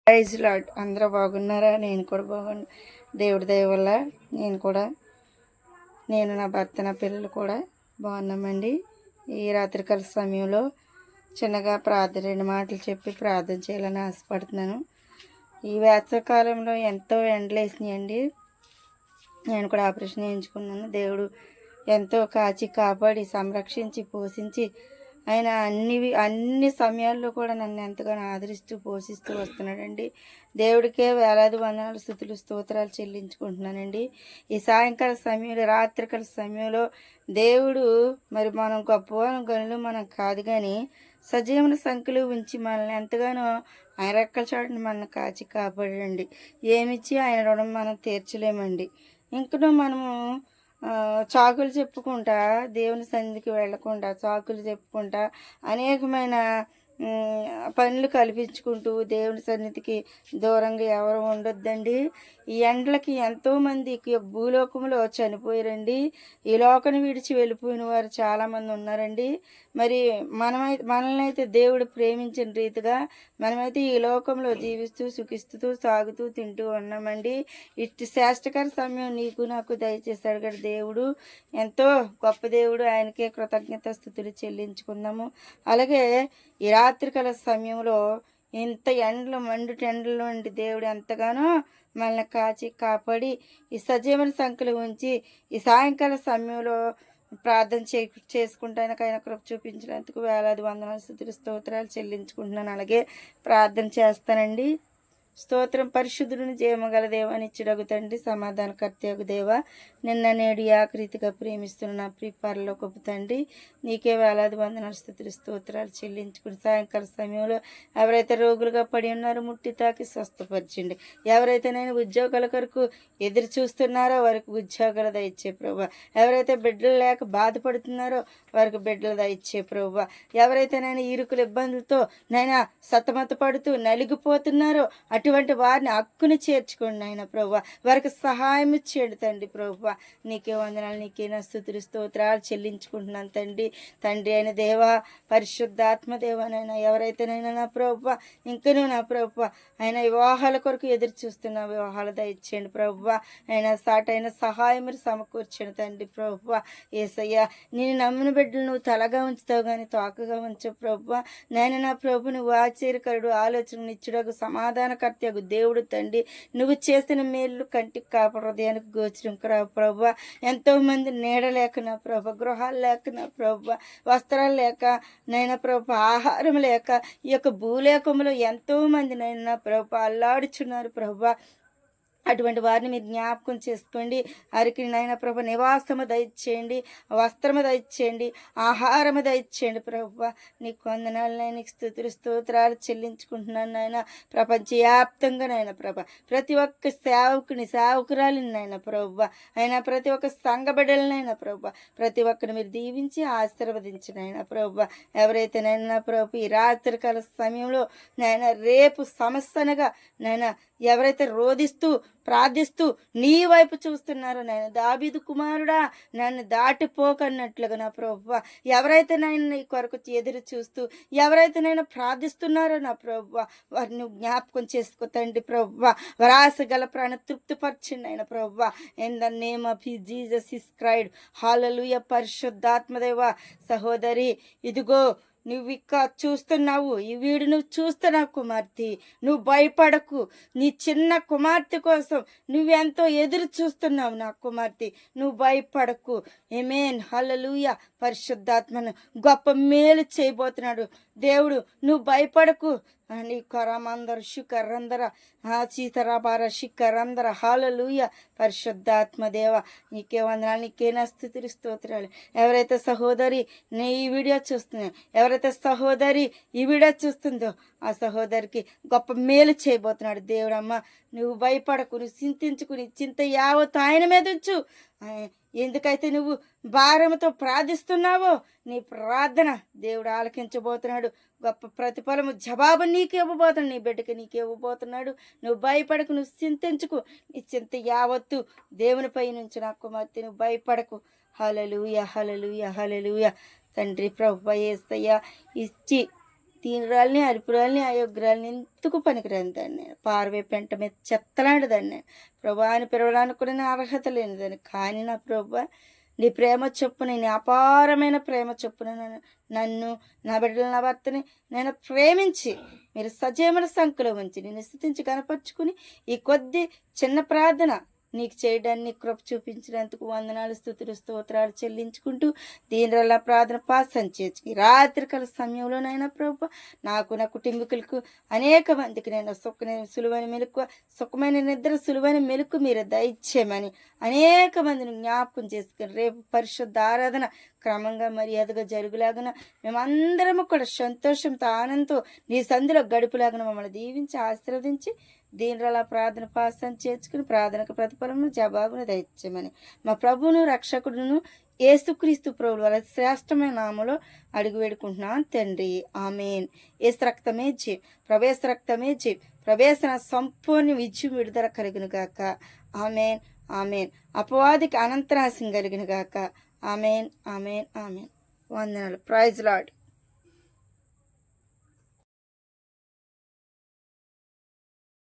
Praise lord. అందరూ బాగున్నారా? నేను కూడా బాగున్నా. దేవుడి దయ వల్ల నేను నా భర్త నా పిల్లలు కూడా బాగున్నామండి. ఈ రాత్రికాల సమయంలో చిన్నగా ప్రార్థన 2 మాటలు చెప్పి ప్రార్థన చేయాలని ఆశపడుతున్నాను. ఈ వేసవికాలంలో ఎంతో ఎండలేసినాయండి. నేను కూడా ఆపరేషన్ చేయించుకున్నాను. దేవుడు ఎంతో కాచి కాపాడి సంరక్షించి పోషించి ఆయన అన్ని సమయాల్లో కూడా నన్ను ఎంతగానో ఆదరిస్తూ పోషిస్తూ వస్తున్నాడండి. దేవుడికే వేలాది వందనాలు స్తుతులు స్తోత్రాలు చెల్లించుకుంటున్నానండి. ఈ సాయంకాల సమయంలో రాత్రికాల సమయంలో దేవుడు మరి మనం గొప్పవాళ్ళం గనులు మనం కాదు, కానీ సజీవన సంఖ్యలో ఉంచి మనల్ని ఎంతగానో ఆయన రెక్కల చాటుని మనల్ని కాచి కాపాడండి. ఏమిచ్చి ఆయన రుణం మనం తీర్చలేమండి. ఇంకనూ మనము చాకులు చెప్పుకుంటా దేవుని సన్నిధికి వెళ్ళకుండా చాకులు చెప్పుకుంటా అనేకమైన పనులు కల్పించుకుంటూ దేవుని సన్నిధికి దూరంగా ఎవరు ఉండొద్దండి. ఈ ఎండలకి ఎంతోమంది భూలోకంలో చనిపోయారండి. ఈ లోకాన్ని విడిచి వెళ్ళిపోయిన వారు చాలామంది ఉన్నారండి. మరి మనల్ని అయితే దేవుడు ప్రేమించిన రీతిగా మనమైతే ఈ లోకంలో జీవిస్తూ సుఖిస్తూ సాగుతూ తింటూ ఉన్నామండి. ఇట్టి శ్రేష్టకర సమయం నీకు నాకు దయచేశాడు కదా దేవుడు. ఎంతో గొప్ప దేవుడు. ఆయనకే కృతజ్ఞత స్తుతులు చెల్లించుకుందాము. అలాగే ఈ రాత్రికాల సమయంలో ఇంత మండుటి ఎండల నుండి దేవుడు ఎంతగానో మనల్ని కాచి కాపాడి ఈ సజీవన సంఖ్యలో ఉంచి ఈ సాయంకాల సమయంలో ప్రార్థన చేసుకుంటానికి ఆయన కృప చూపించినందుకు వేలాది వందనాలు స్తుతులు స్తోత్రాలు చెల్లించుకుంటున్నాను. అలాగే ప్రార్థన చేస్తానండి. స్తోత్రం. పరిశుద్ధుడిని జయమగల దేవానిచ్చుడగు తండ్రి, సమాధానకర్తయగు దేవ, నిన్న నేడు ఆకృతిగా ప్రేమిస్తున్న నా ప్రిపర్లో గొప్ప తండ్రి, నీకే వేలాది వందనాలు స్తుతులు స్తోత్రాలు చెల్లించుకుని సాయంకాల సమయంలో ఎవరైతే రోగులుగా పడి ఉన్నారో ముట్టి తాకి స్వస్థపరచండి. ఎవరైతే నేను ఉద్యోగాల కొరకు ఎదురు చూస్తున్నారో వారికి ఉద్యోగాలు దయచే ప్రభు. ఎవరైతే బిడ్డలు లేక బాధపడుతున్నారో వారికి బిడ్డలు దయచే ప్రభు. ఎవరైతే నేను ఇరుకుల ఇబ్బందులతో నైనా సతమత పడుతూ నలిగిపోతున్నారో అటువంటి వారిని హక్కుని చేర్చుకోండి ఆయన ప్రభు. వారికి సహాయం చేయండి తండ్రి ప్రభు. నీకే వందనాలు, నీకే నా స్తుతులు స్తోత్రాలు చెల్లించుకుంటున్నాను తండ్రి. తండ్రి అయిన దేవ, పరిశుద్ధాత్మ దేవనైనా ఎవరైతేనైనా నా ప్రభు ఇంకనూ నా ప్రభు ఆయన వివాహాల కొరకు ఎదురు చూస్తున్న వివాహాలు దయచేయండి ప్రభు. ఆయన సాటైన సహాయం మీరు సమకూర్చండి తండ్రి ప్రభు. యేసయ్య, నేను నమ్మిన బిడ్డలు నువ్వు తలగా ఉంచుతావు కానీ తోకగా ఉంచు ప్రభు. నేను నా ప్రభు నువ్వు ఆశ్చర్యకరుడు, ఆలోచన నిచ్చుడకు, సమాధానకర్తయగు దేవుడు తండ్రి. నువ్వు చేసిన మేలు కంటికి కాపాడు, హృదయానికి గోచరం ప్రభు. ఎంతో మంది నీడ లేక నా ప్రభు, గృహాలు లేక నా ప్రభు, వస్త్రాలు లేక నైనా ప్రభు, ఆహారం లేక ఈ యొక్క భూలేకంలో ఎంతో మంది నైనా ప్రభు అల్లాడుచున్నారు ప్రభు. అటువంటి వారిని మీరు జ్ఞాపకం చేసుకోండి. వారికి నాయన ప్రభు నివాసము దయచేయండి, వస్త్రము దయచేయండి, ఆహారము దయచేయండి ప్రభు. నీకు వందనాలు, నీకు స్తుతులు స్తోత్రాలు చెల్లించుకుంటున్నాను నాయన. ప్రపంచవ్యాప్తంగా నాయన ప్రభు ప్రతి ఒక్క సేవకురాలిని నాయన ప్రభు, అయినా ప్రతి ఒక్క సంఘ బిడ్డలనైనా ప్రభు ప్రతి ఒక్కరిని మీరు దీవించి ఆశీర్వదించిన ఆయన ప్రభు. ఎవరైతే నైనా ప్రభు ఈ రాత్రికాల సమయంలో నాయన రేపు సమస్యనగా నాయన ఎవరైతే రోధిస్తూ ప్రార్థిస్తూ నీ వైపు చూస్తున్నారో నాయన, దావీదు కుమారుడా నన్ను దాటిపోకన్నట్లుగా నా ప్రభువ, ఎవరైతే నేను నీ కొరకు ఎదురు చూస్తూ ఎవరైతే నేను ప్రార్థిస్తున్నారో నా ప్రభువ వారిని నువ్వు జ్ఞాపకం చేసుకో తండ్రి ప్రభువ. వారి ఆశ గల ప్రాణ తృప్తిపరచండి ఆయన ప్రభువ. In the name of Jesus is cried. హల్లెలూయా. పరిశుద్ధాత్మదేవ సహోదరి, ఇదిగో నువ్వు ఇక్క చూస్తున్నావు, ఈ వీడు నువ్వు చూస్తున్నావు కుమార్తె, నువ్వు భయపడకు. నీ చిన్న కుమార్తె కోసం నువ్వెంతో ఎదురు చూస్తున్నావు నా కుమార్తె, నువ్వు భయపడకు. ఆమేన్. హల్లెలూయా. పరిశుద్ధాత్మను గొప్ప మేలు చేయబోతున్నాడు దేవుడు, నువ్వు భయపడకు అని కరమందర శిఖరందర సీతరాబార శిఖరందర. హల్లెలూయా. పరిశుద్ధాత్మ దేవ నీకే వందనాలు, నీకే నా స్తుతులు స్తోత్రాలు. ఎవరైతే సహోదరి ఈ వీడియో చూస్తున్నావు, ఎవరైతే సహోదరి ఈ వీడియో చూస్తుందో ఆ సహోదరికి గొప్ప మేలు చేయబోతున్నాడు దేవుడమ్మ. నువ్వు భయపడకు, నువ్వు చింతించుకుని చింత యావత్తు ఆయన మీద ఉంచు. ఎందుకైతే నువ్వు భారంతో ప్రార్థిస్తున్నావో నీ ప్రార్థన దేవుడు ఆలకించబోతున్నాడు. గొప్ప ప్రతిఫలము జవాబు నీకు ఇవ్వబోతున్నాడు, నీ బిడ్డకి నీకు ఇవ్వబోతున్నాడు. నువ్వు భయపడకు, నువ్వు చింతించుకు. నీ చింత యావత్తు దేవునిపై నుంచి నా కుమార్తె, నువ్వు భయపడకు. హల్లెలూయా. హల్లెలూయా. హల్లెలూయా. తండ్రి ప్రభువా యేసయ్య ఇచ్చి దీనురాల్ని, అల్పురాల్ని, అయోగ్యురాల్ని ఎందుకు పనికిరాని దాన్ని నేను. పారవే పెంట మీద చెత్తలాంటి దాన్ని నేను. ప్రభా అని పిలవడానికి కూడా నేను అర్హత లేనిదాన్ని. కానీ నా ప్రభా నీ ప్రేమ చొప్పున, నీ అపారమైన ప్రేమ చొప్పున నన్ను, నా బిడ్డలు, నా భర్తని నేను ప్రేమించి మీరు సజీవన సంఖ్యలో ఉంచి నేను స్తుతించి కనపరుచుకుని ఈ కొద్ది చిన్న ప్రార్థన నీకు చేయడాన్ని కృప చూపించినందుకు వందనాలు, స్తుతులు, స్తోత్రాలు చెల్లించుకుంటూ దీనివల్ల ప్రార్థన పాసం చేర్చుకి రాత్రికాల సమయంలోనైనా ప్రభు నాకు, నా కుటుంబీకులకు, అనేక మందికి నేను సులువైన మెలకు, సుఖమైన నిద్ర, సులువైన మెలకు మీరు దయచేయమని అనేక మందిని జ్ఞాపకం చేసుకుని రేపు పరిశుద్ధ ఆరాధన క్రమంగా మర్యాదగా జరుగులాగున మేమందరము కూడా సంతోషంతో, ఆనందంతో నీ సంధిలో గడుపులాగున మమ్మల్ని దీవించి ఆశీర్వదించి దీనిలో ప్రార్థన పాసం చేర్చుకుని ప్రార్థనకు ప్రతిఫలము జవాబును దయచేయమని మా ప్రభువును రక్షకుడును యేసుక్రీస్తు ప్రభువు వాళ్ళ శ్రేష్టమైన నామలో అడుగు వేడుకుంటున్నాను తండ్రి. ఆమెన్. ఏసు రక్తమే జీ, ప్రవేశ రక్తమే జీ, ప్రవేశన సంపూర్ణ విజయం విడుదల కలుగును గాక. Amen, amen. అపవాదికి అనంతరాశం కలిగిన గాక. Amen, amen, amen. వందనాలు. Praise lord.